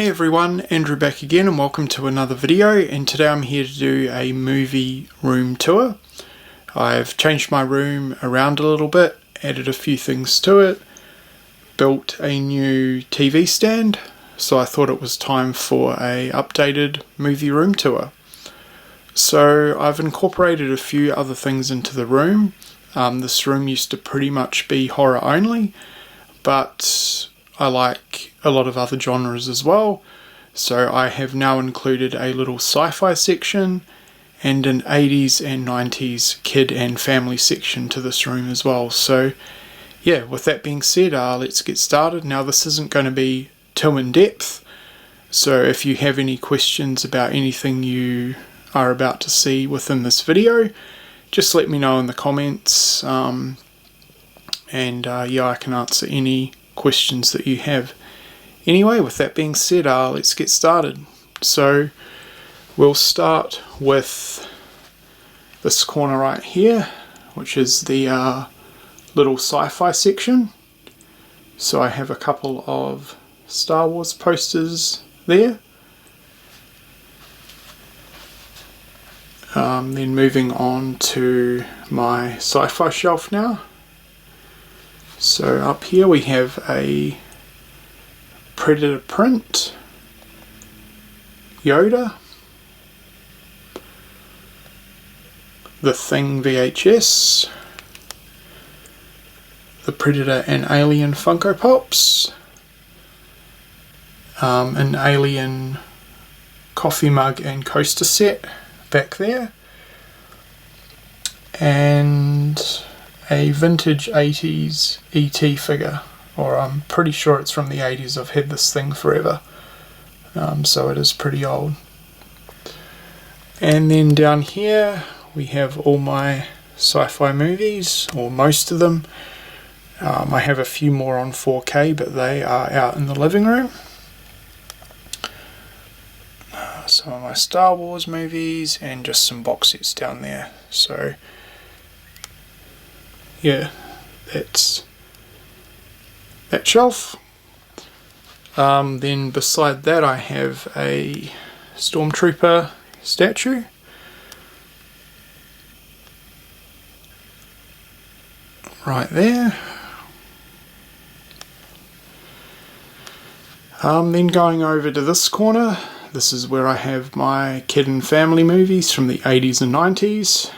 Hey everyone, Andrew back again and welcome to another video, and today I'm here to do a movie room tour. I've changed my room around a little bit, added a few things to it, built a new TV stand, so I thought it was time for a updated movie room tour. So I've incorporated a few other things into the room. This room used to pretty much be horror only, but I like a lot of other genres as well, so I have now included a little sci-fi section and an 80s and 90s kid and family section to this room as well. So yeah, with that being said, let's get started. Now this isn't going to be too in depth, so if you have any questions about anything you are about to see within this video, just let me know in the comments, yeah, I can answer any questions that you have. Anyway, with that being said, let's get started. So we'll start with this corner right here, which is the little sci-fi section. So I have a couple of Star Wars posters there. Then moving on to my sci-fi shelf now. So up here we have a Predator print, Yoda, The Thing VHS, the Predator and Alien Funko Pops, an Alien coffee mug and coaster set back there, and a vintage 80s ET figure, or I'm pretty sure it's from the 80s. I've had this thing forever, so it is pretty old. And then down here we have all my sci-fi movies, or most of them. I have a few more on 4K, but they are out in the living room. Some of my Star Wars movies and just some box sets down there. So yeah, that's that shelf. Then beside that I have a Stormtrooper statue. Right there. Then going over to this corner, this is where I have my kid and family movies from the 80s and 90s.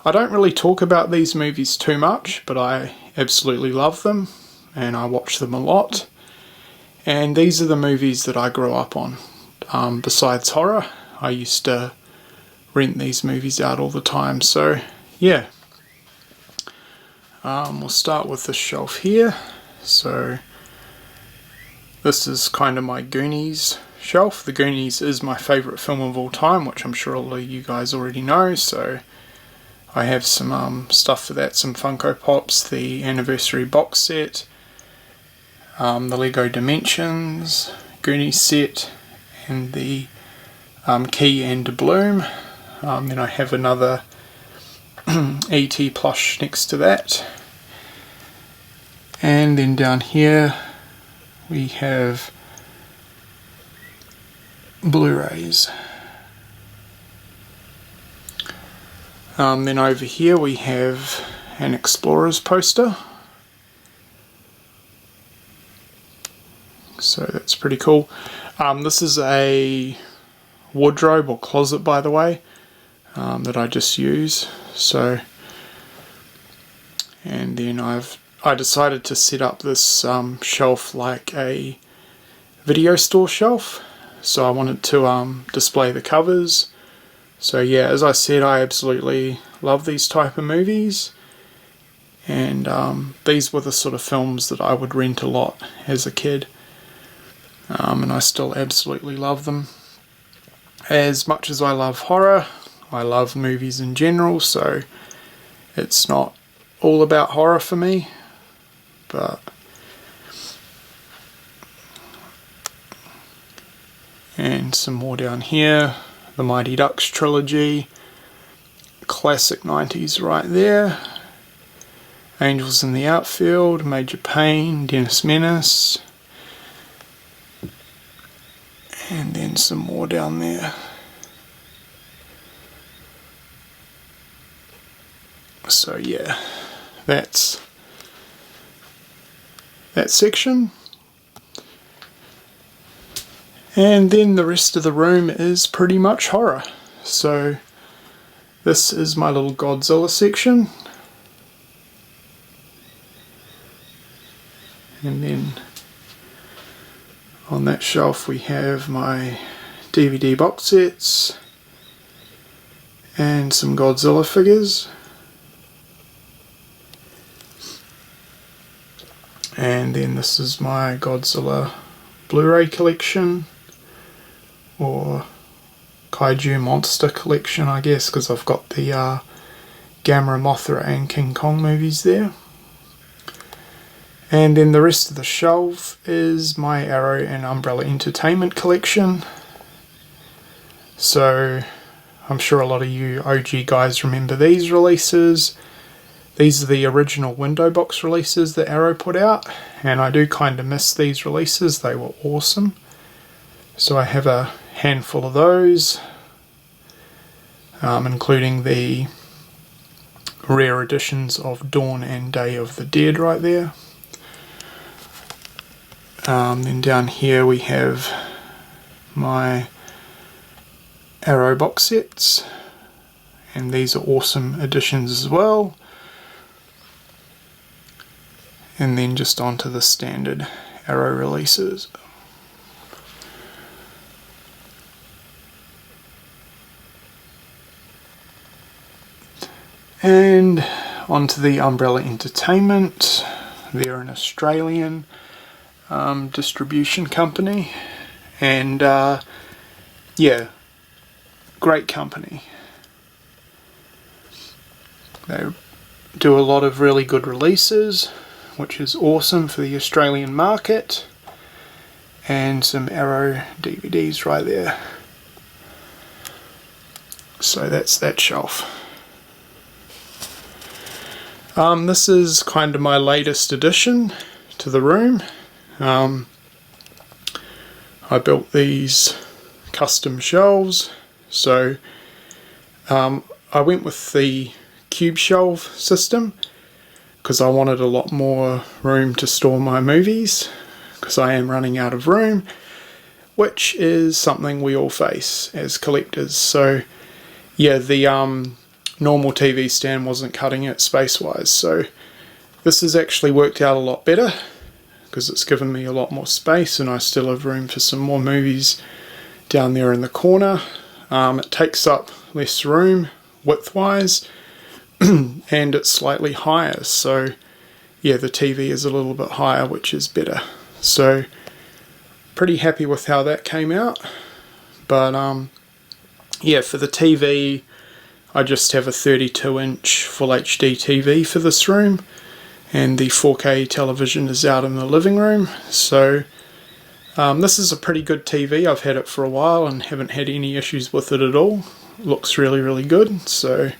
I don't really talk about these movies too much, but I absolutely love them and I watch them a lot. And these are the movies that I grew up on. Besides horror, I used to rent these movies out all the time. So yeah, we'll start with this shelf here. So this is kind of my Goonies shelf. The Goonies is my favourite film of all time, which I'm sure all of you guys already know. So I have some stuff for that, some Funko Pops, the anniversary box set, the Lego Dimensions Goonies set, and the Key and Bloom. Then I have another E.T. plush next to that. And then down here we have Blu-rays. Then over here we have an Explorers poster. So that's pretty cool. This is a wardrobe or closet, by the way, that I just use. So, and then I decided to set up this shelf like a video store shelf. So I wanted to display the covers. So yeah, as I said, I absolutely love these type of movies, and these were the sort of films that I would rent a lot as a kid, and I still absolutely love them. As much as I love horror, I love movies in general, so it's not all about horror for me, but and some more down here. The Mighty Ducks trilogy, classic 90s right there. Angels in the Outfield, Major Payne, Dennis Menace. And then some more down there. So yeah, that's that section. And then the rest of the room is pretty much horror. So this is my little Godzilla section. And then on that shelf we have my DVD box sets and some Godzilla figures. And then this is my Godzilla Blu-ray collection, or Kaiju Monster collection, I guess, because I've got the Gamera, Mothra and King Kong movies there. And then the rest of the shelf is my Arrow and Umbrella Entertainment collection. So I'm sure a lot of you OG guys remember these releases. These are the original window box releases that Arrow put out, and I do kind of miss these releases. They were awesome. So I have a handful of those, including the rare editions of Dawn and Day of the Dead right there. Then down here we have my Arrow box sets, and these are awesome editions as well. And then just onto the standard Arrow releases. And onto the Umbrella Entertainment. They're an Australian distribution company, and yeah, great company. They do a lot of really good releases, which is awesome for the Australian market. And some Arrow DVDs right there. So that's that shelf. This is kind of my latest addition to the room. I built these custom shelves. So I went with the cube shelf system because I wanted a lot more room to store my movies, because I am running out of room, which is something we all face as collectors. So yeah, the normal TV stand wasn't cutting it space-wise, so this has actually worked out a lot better because it's given me a lot more space, and I still have room for some more movies down there in the corner. It takes up less room width-wise, and it's slightly higher, so yeah, the TV is a little bit higher, which is better. So pretty happy with how that came out. But yeah, for the TV, I just have a 32-inch Full HD TV for this room, and the 4K television is out in the living room. So this is a pretty good TV. I've had it for a while and haven't had any issues with it at all. It looks really, really good, so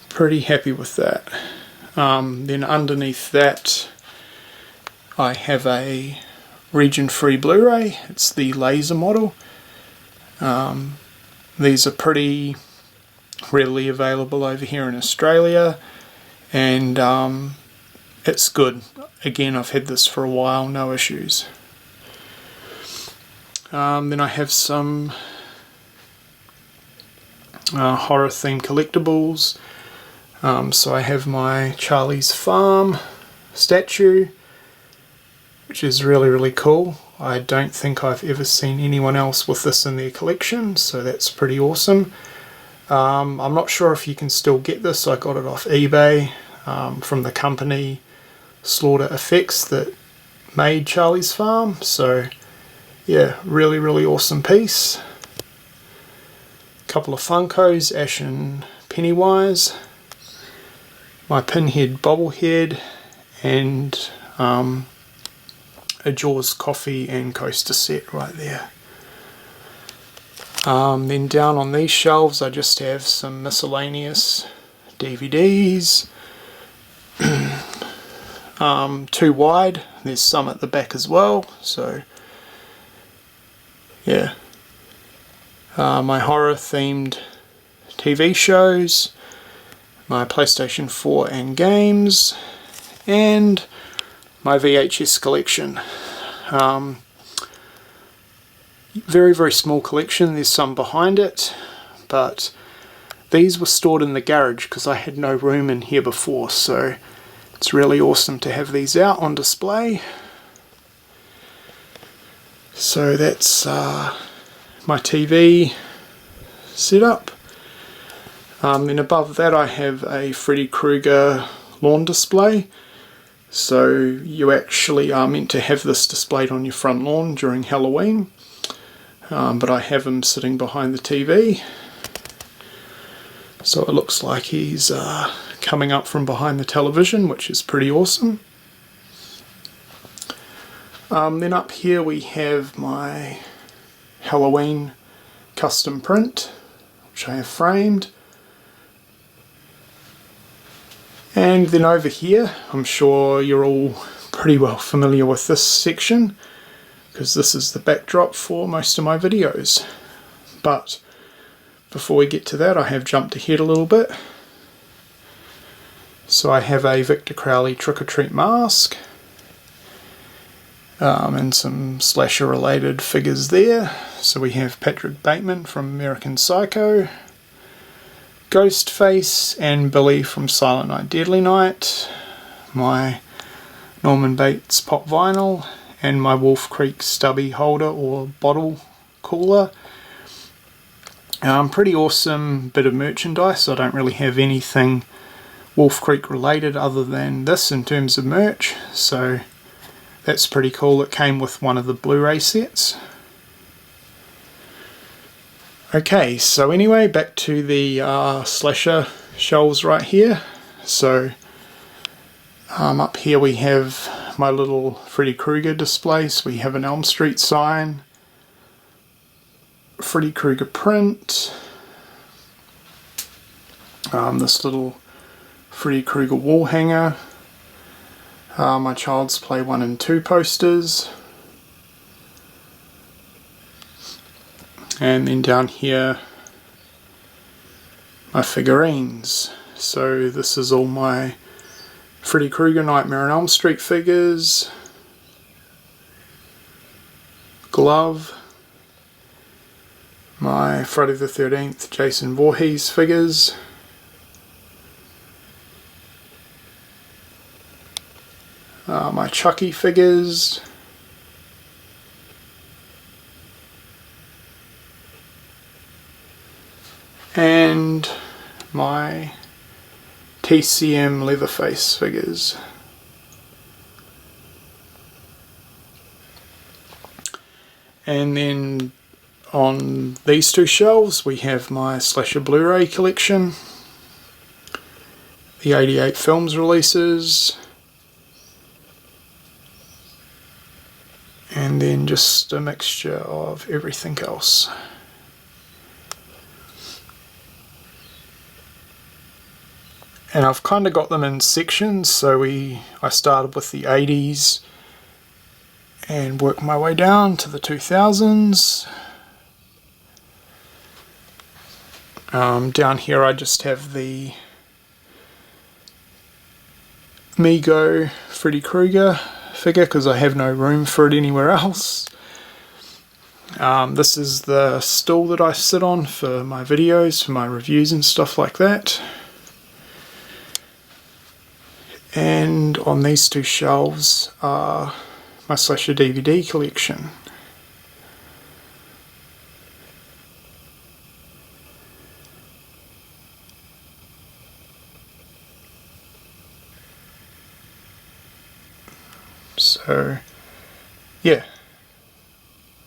pretty happy with that. Then underneath that, I have a region-free Blu-ray. It's the laser model. These are pretty readily available over here in Australia, and it's good. Again, I've had this for a while, no issues. Then I have some horror themed collectibles. So I have my Charlie's Farm statue, which is really, really cool. I don't think I've ever seen anyone else with this in their collection, so that's pretty awesome. I'm not sure if you can still get this. I got it off eBay from the company Slaughter Effects that made Charlie's Farm. So yeah, really, really awesome piece. Couple of Funkos, Ash and Pennywise, my Pinhead bobblehead, and a Jaws coffee and coaster set right there. Then down on these shelves I just have some miscellaneous DVDs, too wide. There's some at the back as well, so yeah, my horror themed TV shows, my PlayStation 4 and games, and my VHS collection. Very, very small collection. There's some behind it, but these were stored in the garage because I had no room in here before, so it's really awesome to have these out on display. So that's my TV setup. Then above that I have a Freddy Krueger lawn display. So you actually are meant to have this displayed on your front lawn during Halloween. But I have him sitting behind the TV. So it looks like he's coming up from behind the television, which is pretty awesome. Then up here we have my Halloween custom print, which I have framed. And then over here, I'm sure you're all pretty well familiar with this section, because this is the backdrop for most of my videos. But before we get to that, I have jumped ahead a little bit. So I have a Victor Crowley Trick or Treat mask, and some slasher related figures there. So we have Patrick Bateman from American Psycho, Ghostface, and Billy from Silent Night Deadly Night, my Norman Bates pop vinyl, and my Wolf Creek stubby holder or bottle cooler. Pretty awesome bit of merchandise. I don't really have anything Wolf Creek related other than this in terms of merch, so that's pretty cool. It came with one of the Blu-ray sets. Okay, so anyway, back to the slasher shelves right here. So up here we have my little Freddy Krueger display. So we have an Elm Street sign, Freddy Krueger print, this little Freddy Krueger wall hanger, my Child's Play 1 and 2 posters, and then down here my figurines. So this is all my Freddy Krueger Nightmare on Elm Street figures, glove, my Friday the 13th Jason Voorhees figures, my Chucky figures, and my TCM Leatherface figures. And then on these two shelves we have my Slasher Blu-ray collection, the 88 films releases, and then just a mixture of everything else. And I've kind of got them in sections, so I started with the 80s and worked my way down to the 2000s. Down here I just have the Mego Freddy Krueger figure because I have no room for it anywhere else. This is the stool that I sit on for my videos, for my reviews and stuff like that. And on these two shelves are my Slasher DVD collection. So, yeah,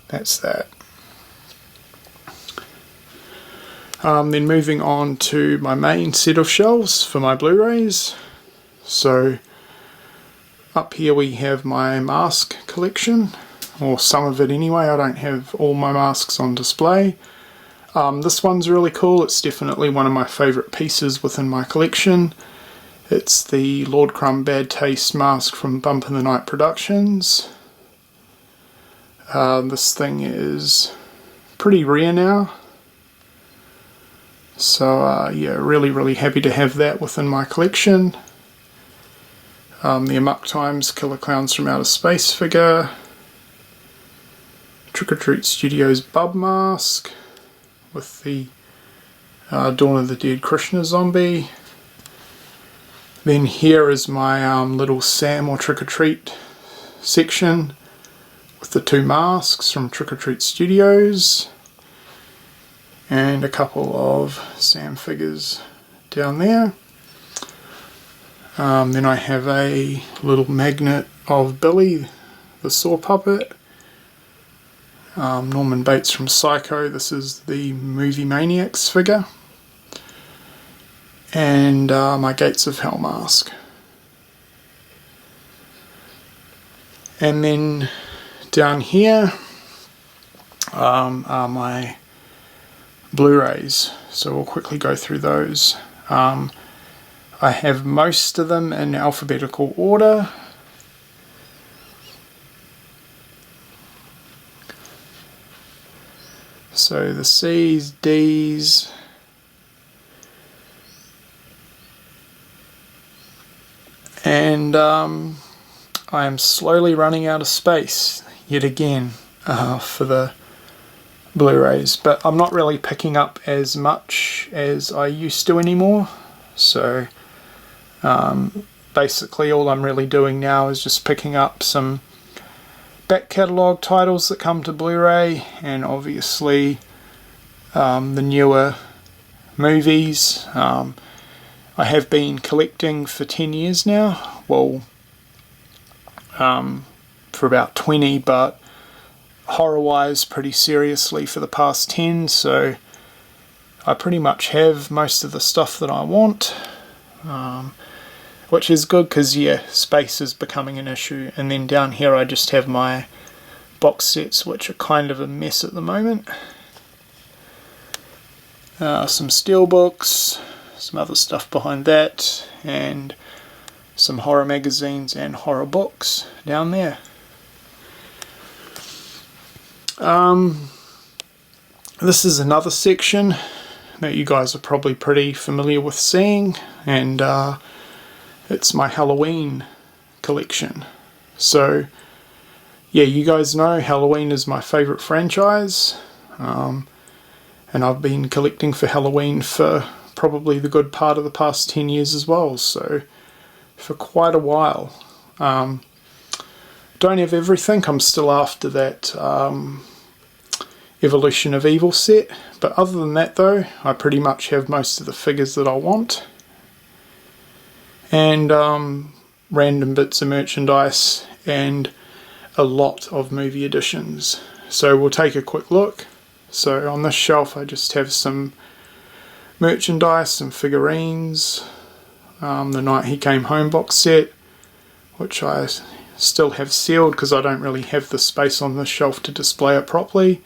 that's that. Then moving on to my main set of shelves for my Blu-rays. So up here we have my mask collection, or some of it anyway. I don't have all my masks on display. This one's really cool. It's definitely one of my favourite pieces within my collection. It's the Lord Crumb Bad Taste mask from Bump in the Night Productions. This thing is pretty rare now. So yeah, really happy to have that within my collection. The Amok Times Killer Clowns from Outer Space figure. Trick or Treat Studios Bub mask with the Dawn of the Dead Krishna zombie. Then here is my little Sam or Trick or Treat section with the 2 masks from Trick or Treat Studios. And a couple of Sam figures down there. Then I have a little magnet of Billy, the saw puppet. Norman Bates from Psycho, this is the Movie Maniacs figure. And my Gates of Hell mask. And then down here are my Blu-rays, so we'll quickly go through those. I have most of them in alphabetical order. So the C's, D's, and I am slowly running out of space yet again for the Blu-rays, but I'm not really picking up as much as I used to anymore. So basically all I'm really doing now is just picking up some back catalogue titles that come to Blu-ray, and obviously the newer movies. I have been collecting for 10 years now, well for about 20, but horror-wise pretty seriously for the past 10, so I pretty much have most of the stuff that I want, which is good because, yeah, space is becoming an issue. And then down here I just have my box sets, which are kind of a mess at the moment. Some steelbooks, some other stuff behind that, and some horror magazines and horror books down there. This is another section that you guys are probably pretty familiar with seeing, and it's my Halloween collection. So yeah, you guys know Halloween is my favourite franchise, and I've been collecting for Halloween for probably the good part of the past 10 years as well, so for quite a while. Don't have everything, I'm still after that Evolution of Evil set, but other than that though, I pretty much have most of the figures that I want. And random bits of merchandise and a lot of movie editions. So we'll take a quick look. So on this shelf I just have some merchandise, some figurines, the Night He Came Home box set, which I still have sealed because I don't really have the space on this shelf to display it properly,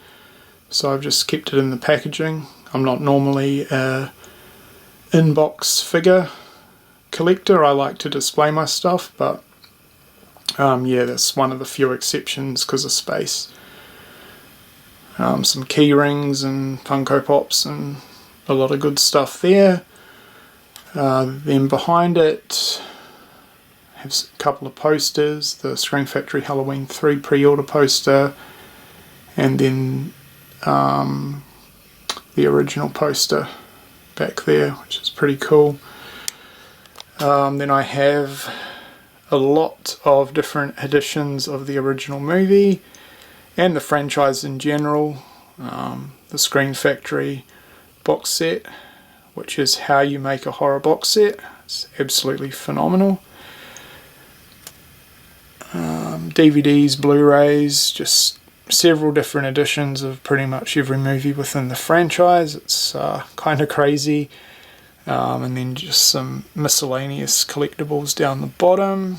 so I've just kept it in the packaging. I'm not normally a in-box figure collector, I like to display my stuff, but yeah, that's one of the few exceptions because of space. Some key rings and Funko Pops and a lot of good stuff there. Then behind it have a couple of posters, the Scream Factory Halloween 3 pre-order poster, and then the original poster back there, which is pretty cool. Then I have a lot of different editions of the original movie and the franchise in general. The Scream Factory box set, which is how you make a horror box set. It's absolutely phenomenal. DVDs, Blu-rays, just several different editions of pretty much every movie within the franchise. It's kind of crazy. And then just some miscellaneous collectibles down the bottom.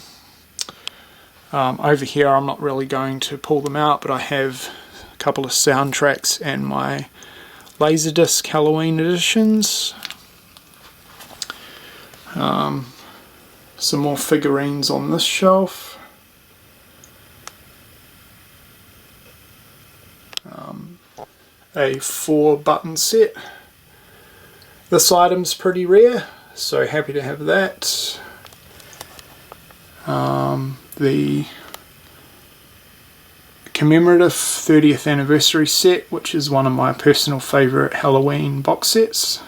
Over here I'm not really going to pull them out, but I have a couple of soundtracks and my Laserdisc Halloween editions. Some more figurines on this shelf. a 4-button set. This item's pretty rare, so happy to have that. The commemorative 30th anniversary set, which is one of my personal favourite Halloween box sets.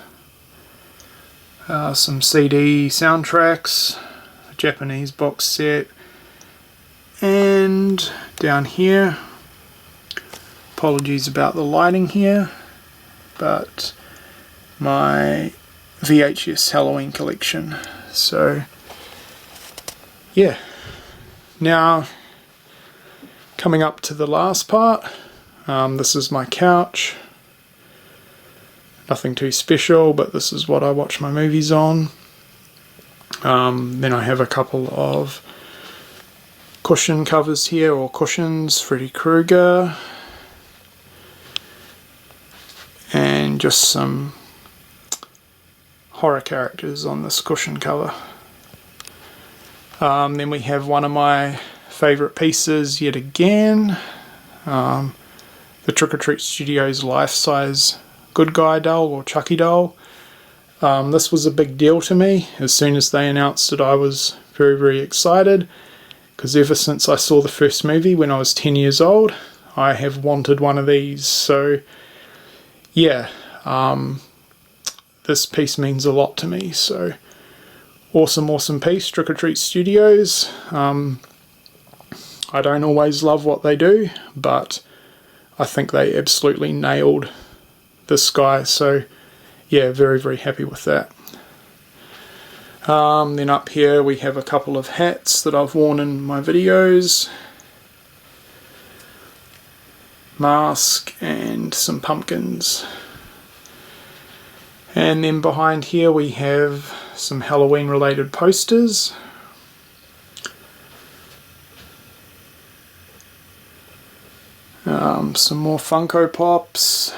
Some CD soundtracks, a Japanese box set, and down here, apologies about the lighting here, but my VHS Halloween collection. So yeah, now coming up to the last part. This is my couch. Nothing too special, but this is what I watch my movies on. Then I have a couple of cushion covers here, or cushions, Freddy Krueger, and just some horror characters on this cushion cover. Then we have one of my favourite pieces yet again, the Trick or Treat Studios life-size Good Guy doll, or Chucky doll. This was a big deal to me. As soon as they announced it, I was very, very excited, because ever since I saw the first movie when I was 10 years old, I have wanted one of these. So yeah, this piece means a lot to me. So awesome piece, Trick or Treat Studios. I don't always love what they do, but I think they absolutely nailed this guy. So yeah, very, very happy with that. Then up here we have a couple of hats that I've worn in my videos, mask, and some pumpkins. And then behind here we have some Halloween related posters. Some more Funko Pops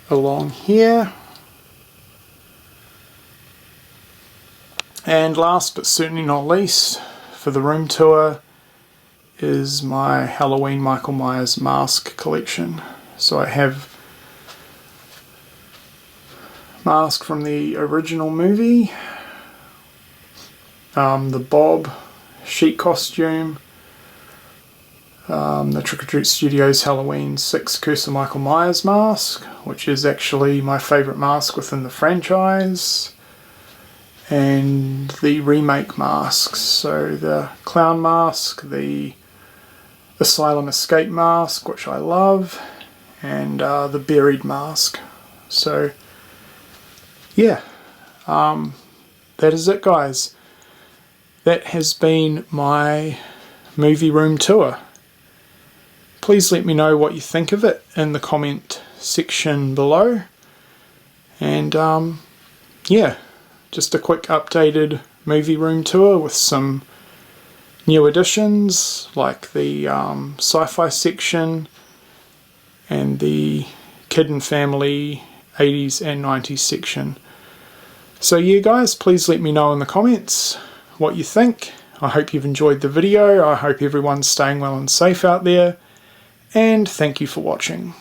along here. And last but certainly not least, for the room tour, is my Halloween Michael Myers mask collection. So I have mask from the original movie, the Bob sheet costume, the Trick or Treat Studios Halloween 6 Curse of Michael Myers mask, which is actually my favourite mask within the franchise, and the remake masks, so the clown mask, the Asylum Escape mask, which I love, and the buried mask. So yeah, that is it, guys. That has been my movie room tour. Please let me know what you think of it in the comment section below. And yeah, just a quick updated movie room tour with some new additions like the Sci-fi section and the Kid and Family 80s and 90s section. So yeah, guys, please let me know in the comments what you think. I hope you've enjoyed the video. I hope everyone's staying well and safe out there. And thank you for watching.